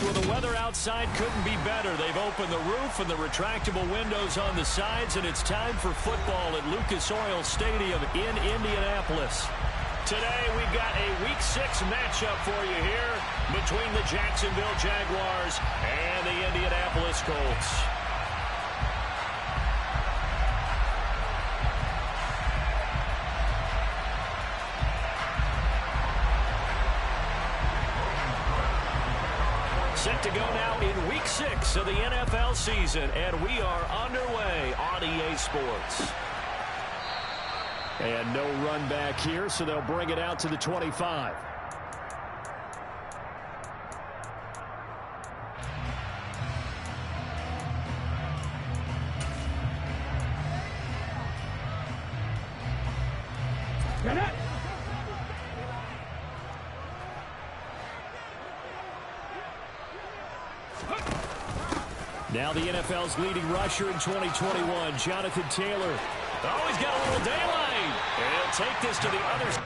Well, the weather outside couldn't be better. They've opened the roof and the retractable windows on the sides, and it's time for football at Lucas Oil Stadium in Indianapolis. Today, we've got a Week 6 matchup for you here between the Jacksonville Jaguars and the Indianapolis Colts. Set to go now in Week 6 of the NFL season, and we are underway on EA Sports. And no run back here, so they'll bring it out to the 25. Now the NFL's leading rusher in 2021, Jonathan Taylor. Oh, he's got a little daylight. And he'll take this to the other side.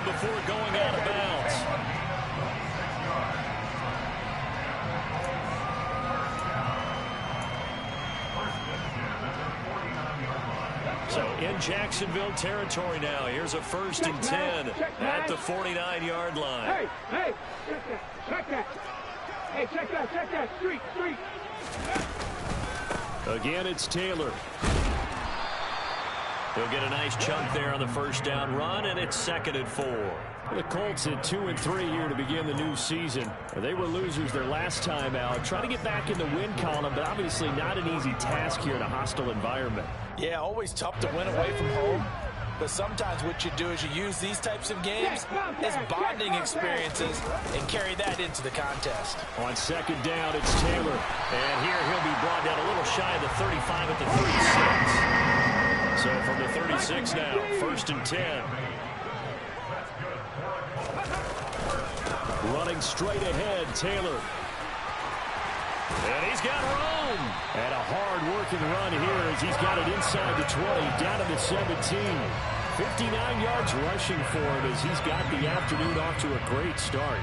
Before going out of bounds. So in Jacksonville territory now. Here's a 1st and 10 at the 49-yard line. Hey, check that. Hey, check that. Street. Again, it's Taylor. He'll get a nice chunk there on the first down run, and it's 2nd and 4. The Colts at 2-3 here to begin the new season. They were losers their last time out. Trying to get back in the win column, but obviously not an easy task here in a hostile environment. Yeah, always tough to win away from home. But sometimes what you do is you use these types of games as bonding experiences and carry that into the contest. On 2nd down, it's Taylor. And here he'll be brought down a little shy of the 35 at the 36. So from the 36 now, 1st and 10. Running straight ahead, Taylor. And he's got room. And a hard-working run here as he's got it inside the 20, down to the 17. 59 yards rushing for him as he's got the afternoon off to a great start.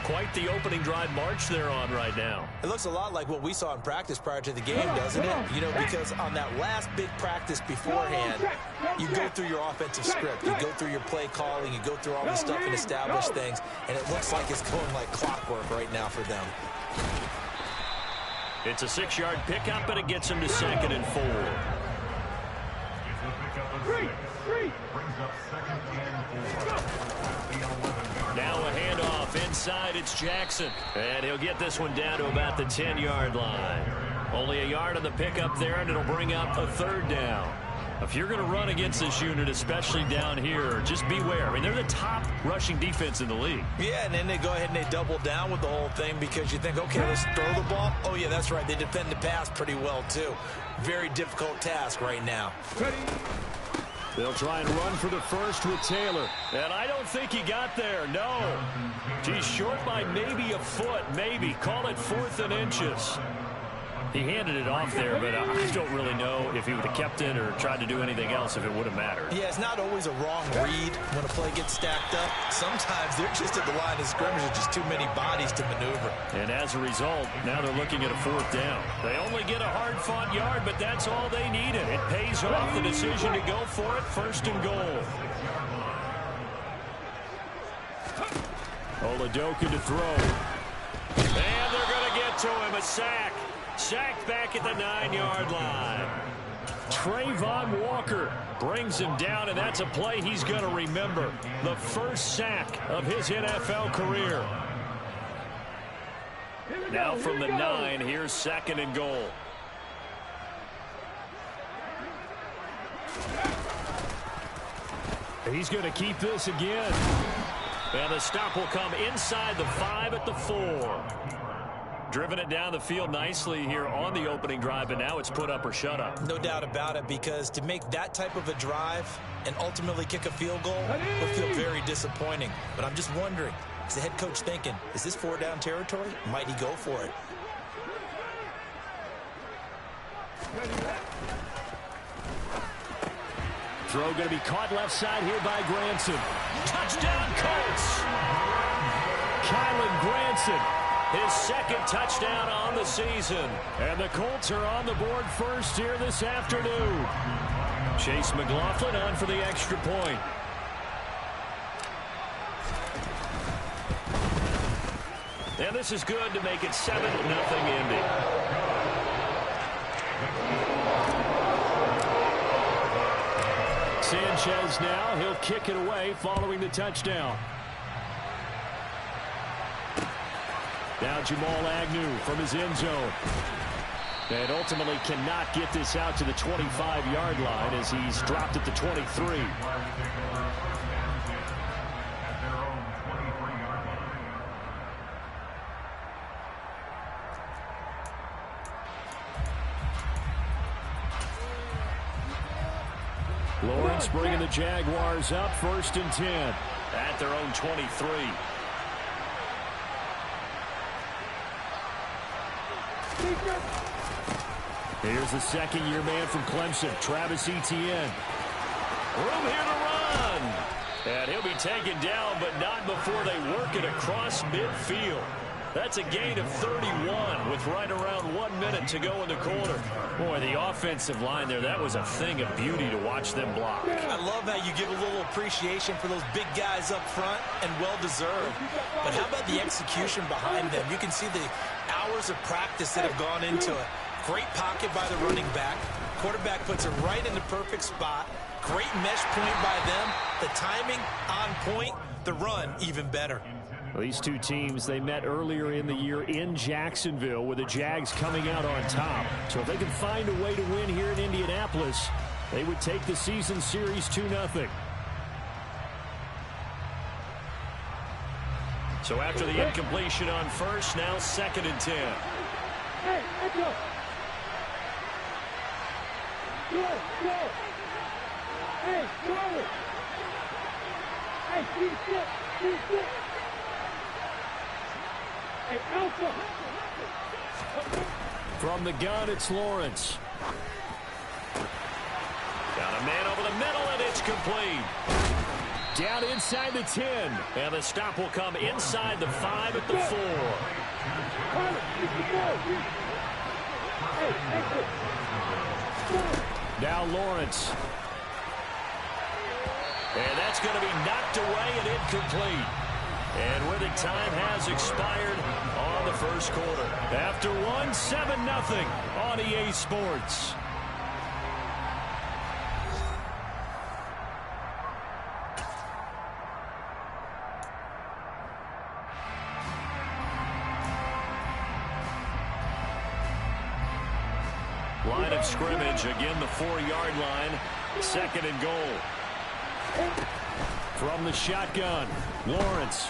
Quite the opening drive march they're on right now. It looks a lot like what we saw in practice prior to the game, doesn't it? You know, because on that last big practice beforehand, you go through your offensive script. You go through your play calling. You go through all the stuff and establish things. And it looks like it's going like clockwork right now for them. It's a 6-yard pickup, and it gets him to 2nd and 4. Now a handoff inside. It's Jackson. And he'll get this one down to about the 10-yard line. Only a yard on the pickup there, and it'll bring up a 3rd down. If you're going to run against this unit, especially down here, just beware. I mean, they're the top rushing defense in the league. Yeah, and then they go ahead and they double down with the whole thing because you think, okay, let's throw the ball. Oh, yeah, that's right. They defend the pass pretty well, too. Very difficult task right now. They'll try and run for the first with Taylor. And I don't think he got there. No. He's short by maybe a foot. Maybe. Call it 4th and inches. He handed it off there, but I don't really know if he would have kept it or tried to do anything else if it would have mattered. Yeah, it's not always a wrong read when a play gets stacked up. Sometimes they're just at the line of scrimmage with just too many bodies to maneuver. And as a result, now they're looking at a 4th down. They only get a hard-fought yard, but that's all they needed. It pays off the decision to go for it, 1st and goal. Oladoka to throw. And they're going to get to him, a sack. Sacked back at the 9-yard line. Trayvon Walker brings him down, and that's a play he's going to remember. The first sack of his NFL career. Now from the 9, here's 2nd and goal. He's going to keep this again. And the stop will come inside the 5 at the 4. Driven it down the field nicely here on the opening drive, but now it's put up or shut up. No doubt about it, because to make that type of a drive and ultimately kick a field goal would feel very disappointing. But I'm just wondering, is the head coach thinking, is this 4-down territory? Might he go for it? Throw going to be caught left side here by Granson. Touchdown, Colts! Kylan Granson, his 2nd touchdown on the season. And the Colts are on the board first here this afternoon. Chase McLaughlin on for the extra point. And this is good to make it 7-0 Indy. Sanchez now, he'll kick it away following the touchdown. Now Jamal Agnew from his end zone. And ultimately cannot get this out to the 25-yard line as he's dropped at the 23. Lawrence bringing the Jaguars up, 1st and 10 at their own 23. Here's the 2nd-year man from Clemson, Travis Etienne. Room here to run. And he'll be taken down, but not before they work it across midfield. That's a gain of 31 with right around 1 minute to go in the quarter. Boy, the offensive line there, that was a thing of beauty to watch them block. I love how you give a little appreciation for those big guys up front, and well-deserved. But how about the execution behind them? You can see the hours of practice that have gone into it. Great pocket by the running back. Quarterback puts it right in the perfect spot. Great mesh point by them. The timing on point. The run even better. These two teams, they met earlier in the year in Jacksonville with the Jags coming out on top. So if they can find a way to win here in Indianapolis, they would take the season series 2-0. So after the incompletion on first, now 2nd and 10. Hey, let's go. Go. Hey, go. Hey, keep it. Hey, Alpha. From the gun, it's Lawrence. Got a man over the middle, and it's complete. Down inside the 10. And the stop will come inside the 5 at the 4. Now Lawrence. And that's going to be knocked away and incomplete. And with it, time has expired on the first quarter. After one, 7-0 on EA Sports. Line of scrimmage, again the 4-yard line, 2nd and goal. From the shotgun, Lawrence.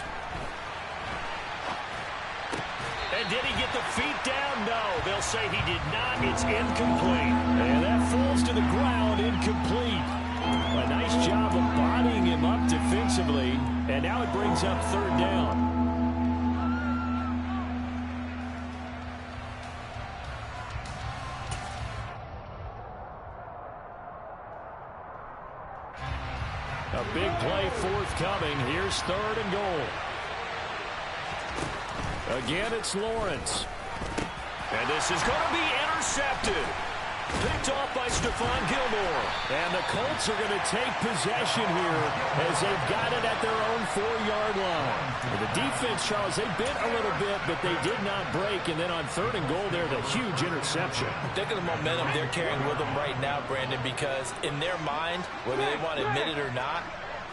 And did he get the feet down? No, they'll say he did not. It's incomplete. And that falls to the ground, incomplete. A nice job of bodying him up defensively. And now it brings up 3rd down. A big play forthcoming. Here's 3rd and goal. Again, it's Lawrence. And this is going to be intercepted. Picked off by Stephon Gilmore. And the Colts are going to take possession here as they've got it at their own 4-yard line. And the defense, Charles, they bit a little bit, but they did not break. And then on 3rd and goal there, the huge interception. Think of the momentum they're carrying with them right now, Brandon, because in their mind, whether they want to admit it or not,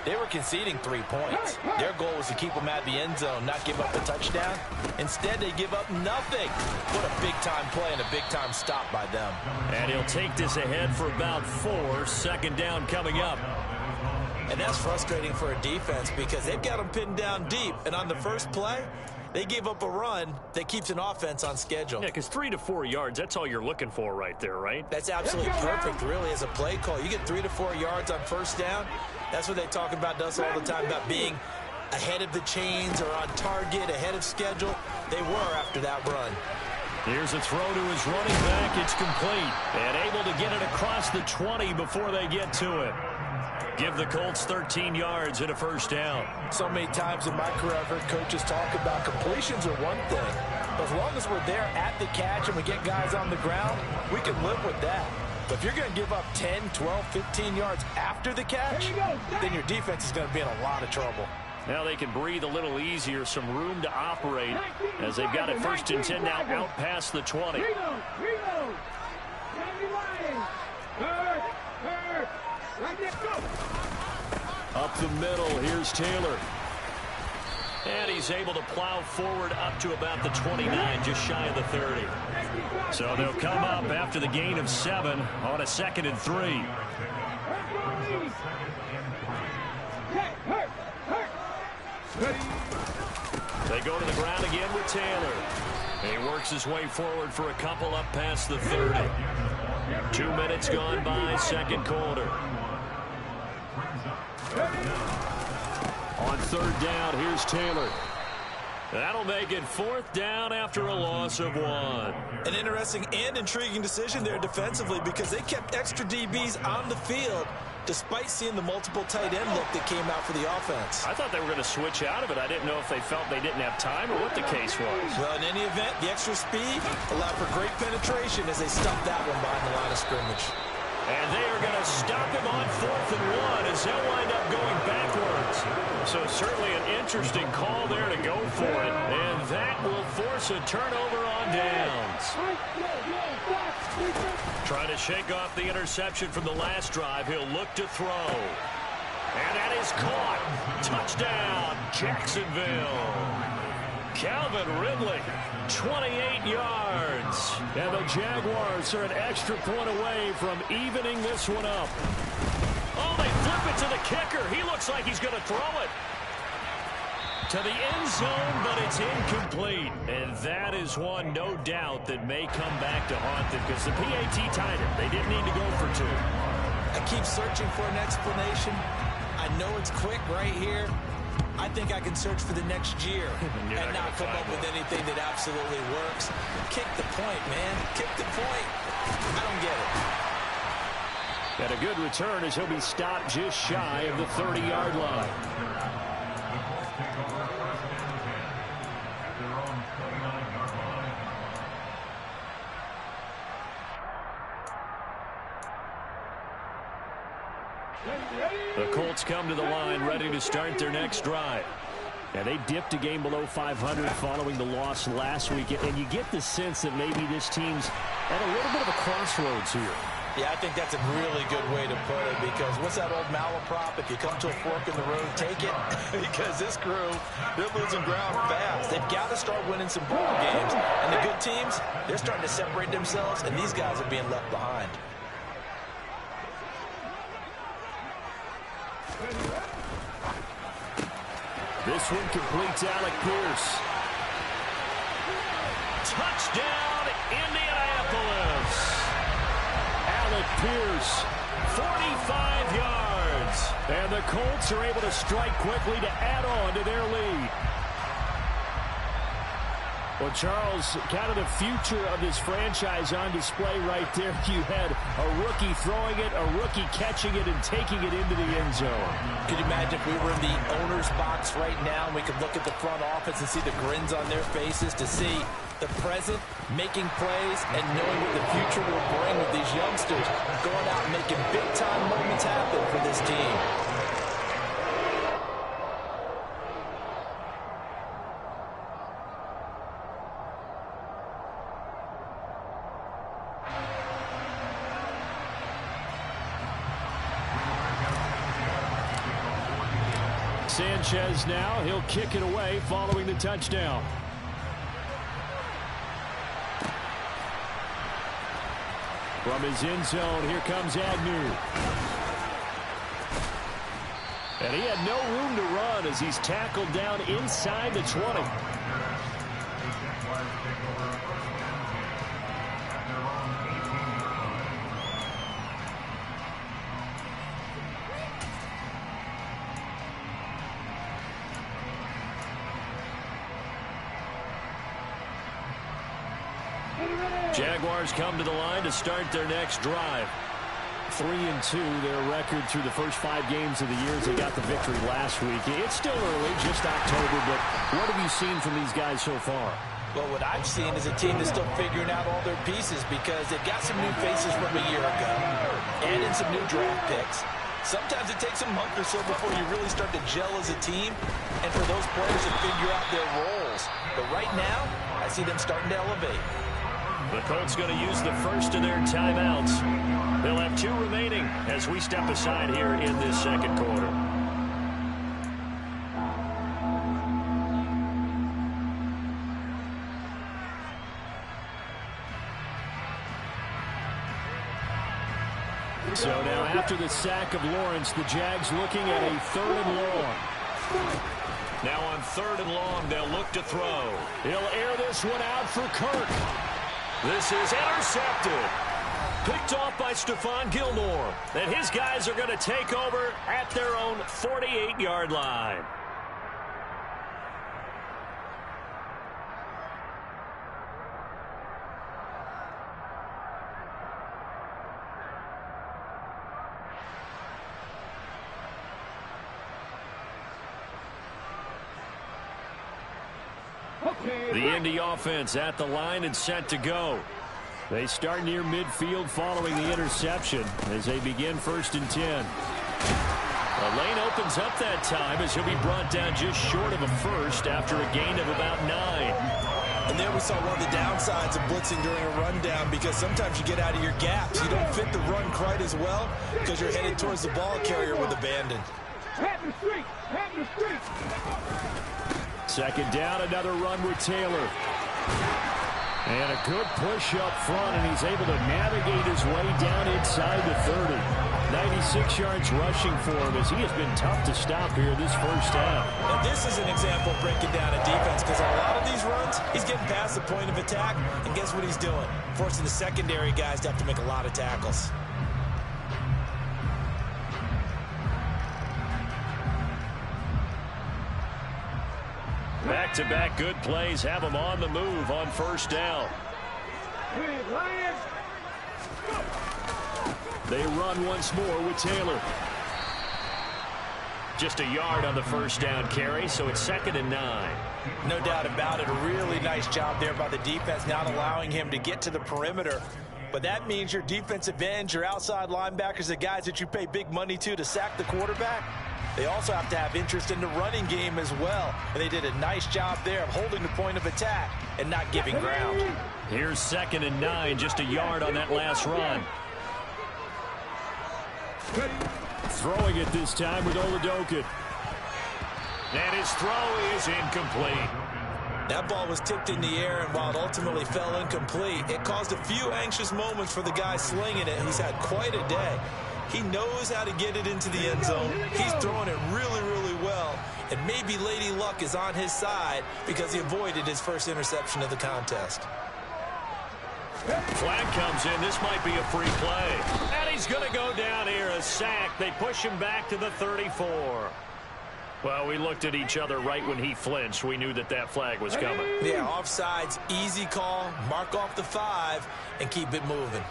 they were conceding 3 points. Their goal was to keep them at the end zone, not give up a touchdown. Instead, they give up nothing. What a big-time play and a big-time stop by them. And he'll take this ahead for about 4. 2nd down coming up. And that's frustrating for a defense because they've got them pinned down deep. And on the first play, they gave up a run that keeps an offense on schedule. Yeah, because 3 to 4 yards, that's all you're looking for right there, right? That's absolutely perfect, really, as a play call. You get 3 to 4 yards on 1st down. That's what they talk about us all the time, about being ahead of the chains or on target, ahead of schedule. They were after that run. Here's a throw to his running back. It's complete. And able to get it across the 20 before they get to it. Give the Colts 13 yards and a 1st down. So many times in my career, I've heard coaches talk about completions are one thing. But as long as we're there at the catch and we get guys on the ground, we can live with that. But if you're going to give up 10, 12, 15 yards after the catch, then your defense is going to be in a lot of trouble. Now they can breathe a little easier, some room to operate as they've got it 1st and 10 now out past the 20. Up the middle, here's Taylor. And he's able to plow forward up to about the 29, just shy of the 30. So they'll come up after the gain of 7 on a 2nd and 3. They go to the ground again with Taylor. He works his way forward for a couple up past the 30. 2 minutes gone by, 2nd quarter. On 3rd down, here's Taylor. That'll make it 4th down after a loss of 1. An interesting and intriguing decision there defensively because they kept extra DBs on the field despite seeing the multiple tight end look that came out for the offense. I thought they were going to switch out of it. I didn't know if they felt they didn't have time or what the case was. Well, in any event, the extra speed allowed for great penetration as they stuffed that one behind the line of scrimmage. And they are going to stop him on 4th and 1 as they'll wind up going backwards. So certainly an interesting call there to go for it. And that will force a turnover on downs. Trying to shake off the interception from the last drive. He'll look to throw. And that is caught. Touchdown, Jacksonville. Calvin Ridley, 28 yards. And the Jaguars are an extra point away from evening this one up. Oh, they flip it to the kicker. He looks like he's going to throw it to the end zone, but it's incomplete. And that is one, no doubt, that may come back to haunt them because the PAT tied it. They didn't need to go for 2. I keep searching for an explanation. I know it's quick right here. I think I can search for the next year and not come up with anything that absolutely works. Kick the point, man. Kick the point. I don't get it. And a good return as he'll be stopped just shy of the 30-yard line. The Colts come to the line ready to start their next drive. And they dipped a game below 500 following the loss last week. And you get the sense that maybe this team's at a little bit of a crossroads here. Yeah, I think that's a really good way to put it because what's that old malaprop? If you come to a fork in the road, take it. Because this crew, they're losing ground fast. They've got to start winning some ball games. And the good teams, they're starting to separate themselves, and these guys are being left behind. This one completes Alec Pierce. Touchdown, Indianapolis. Alec Pierce, 45 yards. And the Colts are able to strike quickly to add on to their lead. Well, Charles, kind of the future of this franchise on display right there. You had a rookie throwing it, a rookie catching it, and taking it into the end zone. Could you imagine if we were in the owner's box right now and we could look at the front office and see the grins on their faces, to see the present making plays and knowing what the future will bring with these youngsters going out and making big-time moments happen for this team. Sanchez now, he'll kick it away following the touchdown. From his end zone, here comes Agnew. And he had no room to run as he's tackled down inside the 20. Jaguars come to the line to start their next drive. 3-2, their record through the first 5 games of the year as they got the victory last week. It's still early, just October, but what have you seen from these guys so far? Well, what I've seen is a team that's still figuring out all their pieces because they've got some new faces from a year ago and in some new draft picks. Sometimes it takes a month or so before you really start to gel as a team and for those players to figure out their roles. But right now, I see them starting to elevate. The Colts going to use the first of their timeouts. They'll have 2 remaining as we step aside here in this second quarter. So now after the sack of Lawrence, the Jags looking at a 3rd and long. Now on 3rd and long, they'll look to throw. He'll air this one out for Kirk. This is intercepted. Picked off by Stephon Gilmore. And his guys are going to take over at their own 48-yard line. The Indy offense at the line and set to go. They start near midfield following the interception as they begin 1st and 10. The lane opens up that time as he'll be brought down just short of a first after a gain of about 9. And there we saw one of the downsides of blitzing during a rundown because sometimes you get out of your gaps. You don't fit the run quite as well because you're headed towards the ball carrier with abandon. Pat in the street! Pat in the street! 2nd down, another run with Taylor. And a good push up front, and he's able to navigate his way down inside the 30. 96 yards rushing for him as he has been tough to stop here this first half. And this is an example of breaking down a defense because on a lot of these runs, he's getting past the point of attack, and guess what he's doing? Forcing the secondary guys to have to make a lot of tackles. Back-to-back good plays have him on the move on 1st down. They run once more with Taylor. Just a yard on the 1st down carry, so it's 2nd and 9. No doubt about it. A really nice job there by the defense, not allowing him to get to the perimeter. But that means your defensive ends, your outside linebackers, the guys that you pay big money to sack the quarterback, they also have to have interest in the running game as well. And they did a nice job there of holding the point of attack and not giving ground. Here's 2nd and 9, just a yard on that last run. Throwing it this time with Oladokin. And his throw is incomplete. That ball was tipped in the air, and while it ultimately fell incomplete, it caused a few anxious moments for the guy slinging it. He's had quite a day. He knows how to get it into the end zone. He's throwing it really, really well. And maybe Lady Luck is on his side because he avoided his first interception of the contest. Flag comes in. This might be a free play. And he's going to go down here, a sack. They push him back to the 34. Well, we looked at each other right when he flinched. We knew that that flag was coming. Yeah, offsides, easy call. Mark off the 5 and keep it moving.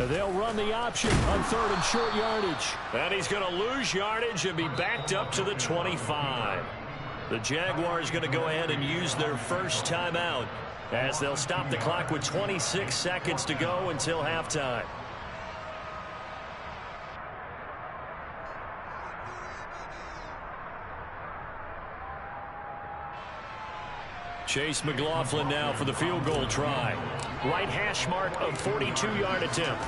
They'll run the option on 3rd and short yardage. And he's going to lose yardage and be backed up to the 25. The Jaguars going to go ahead and use their first timeout as they'll stop the clock with 26 seconds to go until halftime. Chase McLaughlin now for the field goal try. Right hash mark of 42-yard attempt.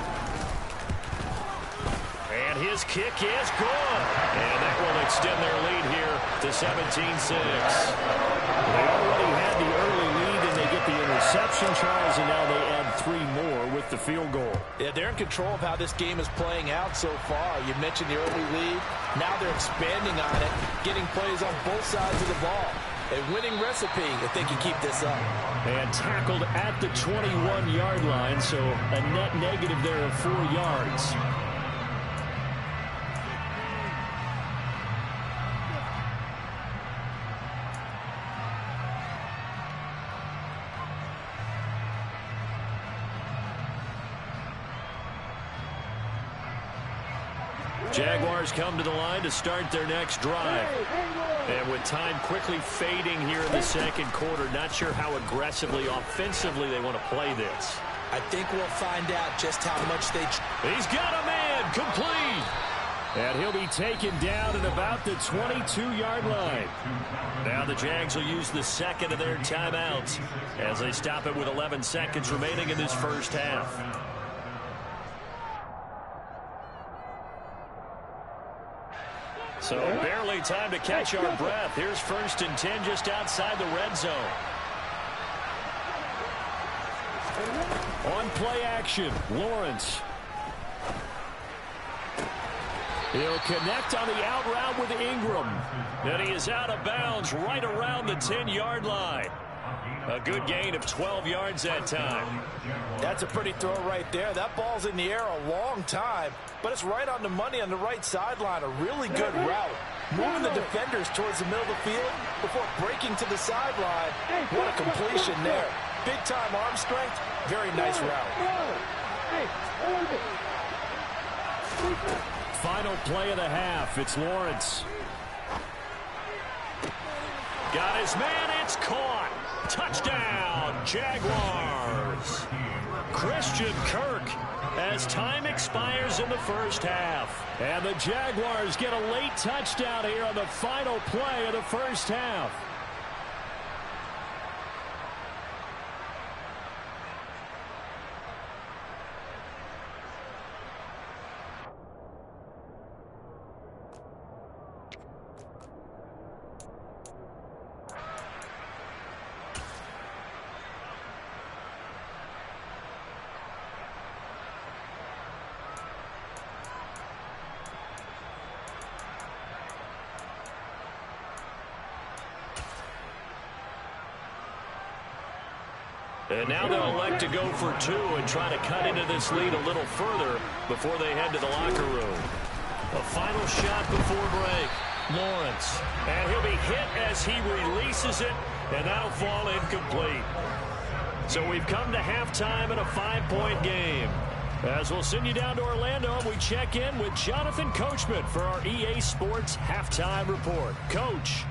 And his kick is good. And that will extend their lead here to 17-6. They already had the early lead, and they get the interception, Charles, and now they add 3 more with the field goal. Yeah, they're in control of how this game is playing out so far. You mentioned the early lead. Now they're expanding on it, getting plays on both sides of the ball. A winning recipe if they can keep this up. And tackled at the 21-yard line, so a net negative there of 4 yards. Jaguars come to the line to start their next drive. And with time quickly fading here in the second quarter, not sure how aggressively, offensively they want to play this. I think we'll find out just how much they... He's got a man, complete. And he'll be taken down at about the 22-yard line. Now the Jags will use the second of their timeouts as they stop it with 11 seconds remaining in this first half. So barely time to catch our breath. Here's 1st and 10 just outside the red zone. On play action, Lawrence. He'll connect on the out route with Ingram. And he is out of bounds right around the 10-yard line. A good gain of 12 yards that time. That's a pretty throw right there. That ball's in the air a long time, but it's right on the money on the right sideline. A really good route. Moving the defenders towards the middle of the field before breaking to the sideline. What a completion there. Big-time arm strength. Very nice route. Final play of the half. It's Lawrence. Got his man. It's caught. Touchdown, Jaguars. Christian Kirk as time expires in the first half. And the Jaguars get a late touchdown here on the final play of the first half. And now they'll elect to go for 2 and try to cut into this lead a little further before they head to the locker room. A final shot before break. Lawrence. And he'll be hit as he releases it, and that'll fall incomplete. So we've come to halftime in a 5-point game. As we'll send you down to Orlando, we check in with Jonathan Coachman for our EA Sports Halftime Report. Coach.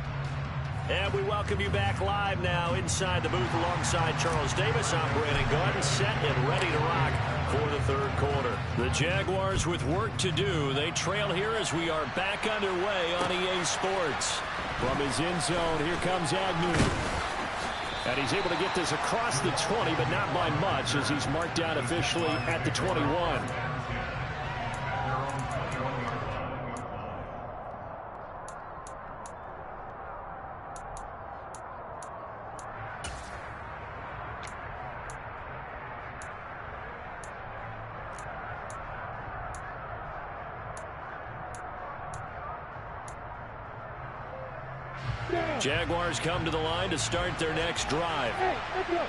And we welcome you back live now inside the booth alongside Charles Davis. I'm Brandon Gordon, set and ready to rock for the third quarter. The Jaguars with work to do. They trail here as we are back underway on EA Sports. From his end zone, here comes Agnew. And he's able to get this across the 20, but not by much as he's marked down officially at the 21. Jaguars come to the line to start their next drive.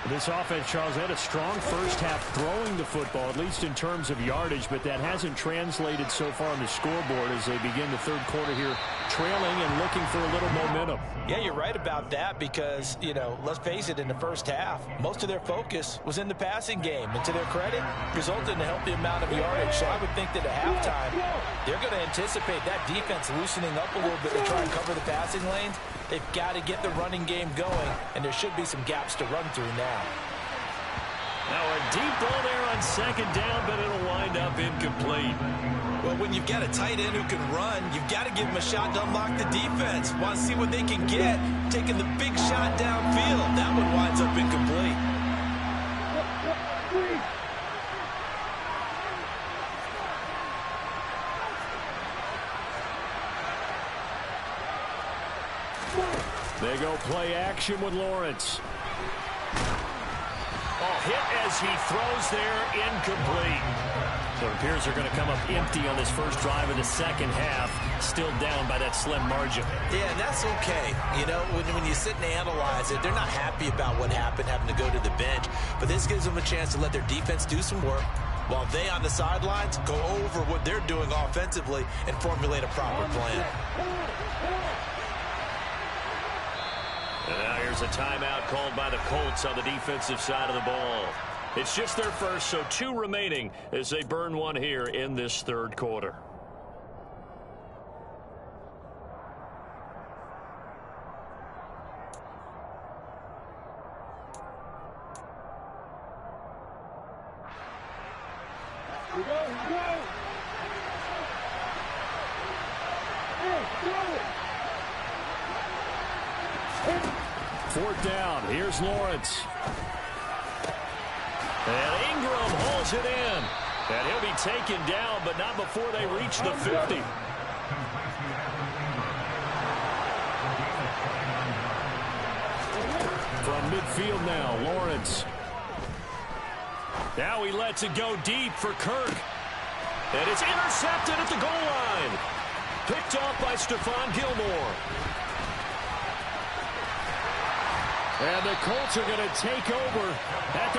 This offense, Charles, had a strong first half throwing the football, at least in terms of yardage, but that hasn't translated so far on the scoreboard as they begin the third quarter here trailing and looking for a little momentum. Yeah, you're right about that because, you know, let's face it, in the first half, most of their focus was in the passing game. And to their credit, resulted in a healthy amount of yardage. So I would think that at halftime, they're going to anticipate that defense loosening up a little bit to try and cover the passing lanes. They've got to get the running game going, and there should be some gaps to run through now. Now a deep ball there on second down, but it'll wind up incomplete. Well, when you've got a tight end who can run, you've got to give him a shot to unlock the defense. Want to see what they can get, taking the big shot downfield. That one winds up incomplete. They go play action with Lawrence. Oh, hit as he throws there, incomplete. So it appears they're going to come up empty on this first drive of the second half, still down by that slim margin. Yeah, and that's okay. You know, when you sit and analyze it, they're not happy about what happened, having to go to the bench. But this gives them a chance to let their defense do some work while they on the sidelines go over what they're doing offensively and formulate a proper plan. And now here's a timeout called by the Colts on the defensive side of the ball. It's just their first, so 2 remaining as they burn one here in this third quarter. Here we go, here we go. Fourth down, here's Lawrence. And Ingram hauls it in. And he'll be taken down, but not before they reach the 50. From midfield now, Lawrence. Now he lets it go deep for Kirk. And it's intercepted at the goal line. Picked off by Stephon Gilmore. And the Colts are going to take over at